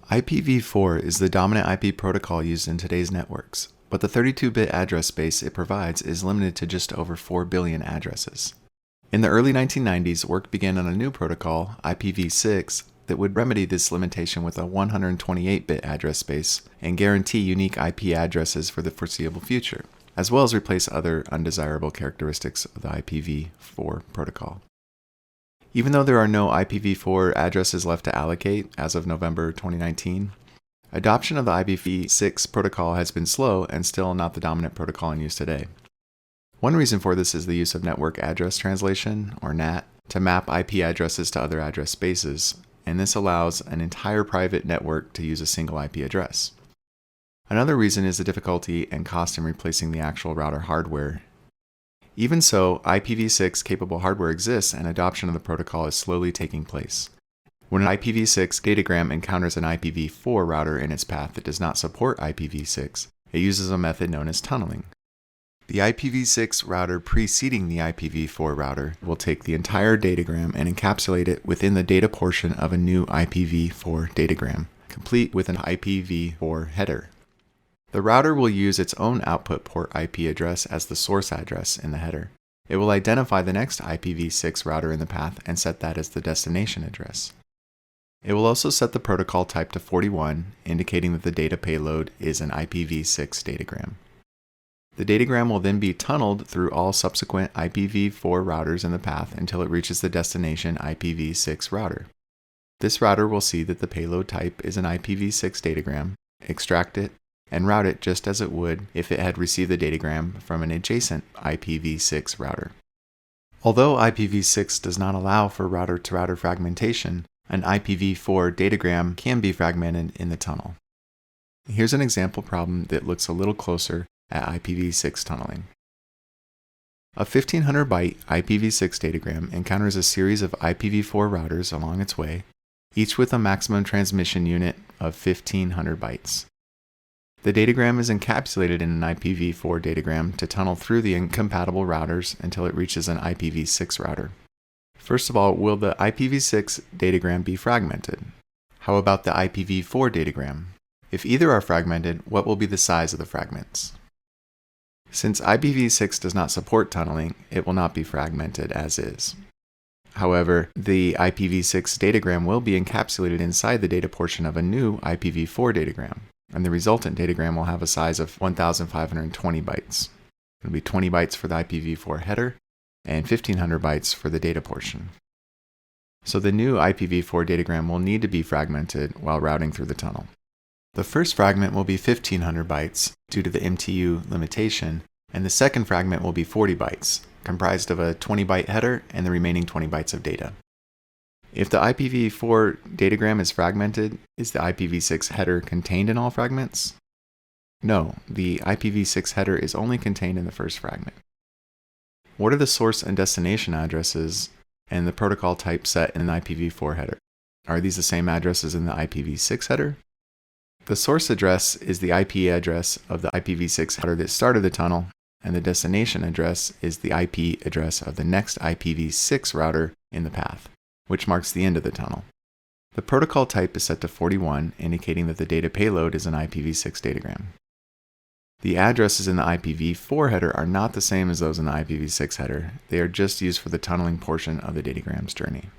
IPv4 is the dominant IP protocol used in today's networks, but the 32-bit address space it provides is limited to just over 4 billion addresses. In the early 1990s, work began on a new protocol, IPv6, that would remedy this limitation with a 128-bit address space and guarantee unique IP addresses for the foreseeable future, as well as replace other undesirable characteristics of the IPv4 protocol. Even though there are no IPv4 addresses left to allocate as of November 2019, adoption of the IPv6 protocol has been slow and still not the dominant protocol in use today. One reason for this is the use of network address translation, or NAT, to map IP addresses to other address spaces, and this allows an entire private network to use a single IP address. Another reason is the difficulty and cost in replacing the actual router hardware. Even so, IPv6 capable hardware exists and adoption of the protocol is slowly taking place. When an IPv6 datagram encounters an IPv4 router in its path that does not support IPv6, it uses a method known as tunneling. The IPv6 router preceding the IPv4 router will take the entire datagram and encapsulate it within the data portion of a new IPv4 datagram, complete with an IPv4 header. The router will use its own output port IP address as the source address in the header. It will identify the next IPv6 router in the path and set that as the destination address. It will also set the protocol type to 41, indicating that the data payload is an IPv6 datagram. The datagram will then be tunneled through all subsequent IPv4 routers in the path until it reaches the destination IPv6 router. This router will see that the payload type is an IPv6 datagram, extract it, and route it just as it would if it had received the datagram from an adjacent IPv6 router. Although IPv6 does not allow for router-to-router fragmentation, an IPv4 datagram can be fragmented in the tunnel. Here's an example problem that looks a little closer at IPv6 tunneling. A 1500-byte IPv6 datagram encounters a series of IPv4 routers along its way, each with a maximum transmission unit of 1500 bytes. The datagram is encapsulated in an IPv4 datagram to tunnel through the incompatible routers until it reaches an IPv6 router. First of all, will the IPv6 datagram be fragmented? How about the IPv4 datagram? If either are fragmented, what will be the size of the fragments? Since IPv6 does not support tunneling, it will not be fragmented as is. However, the IPv6 datagram will be encapsulated inside the data portion of a new IPv4 datagram, and the resultant datagram will have a size of 1,520 bytes. It will be 20 bytes for the IPv4 header and 1,500 bytes for the data portion. So the new IPv4 datagram will need to be fragmented while routing through the tunnel. The first fragment will be 1,500 bytes due to the MTU limitation, and the second fragment will be 40 bytes, comprised of a 20-byte header and the remaining 20 bytes of data. If the IPv4 datagram is fragmented, is the IPv6 header contained in all fragments? No, the IPv6 header is only contained in the first fragment. What are the source and destination addresses and the protocol type set in an IPv4 header? Are these the same addresses in the IPv6 header? The source address is the IP address of the IPv6 header that started the tunnel, and the destination address is the IP address of the next IPv6 router in the path, which marks the end of the tunnel. The protocol type is set to 41, indicating that the data payload is an IPv6 datagram. The addresses in the IPv4 header are not the same as those in the IPv6 header. They are just used for the tunneling portion of the datagram's journey.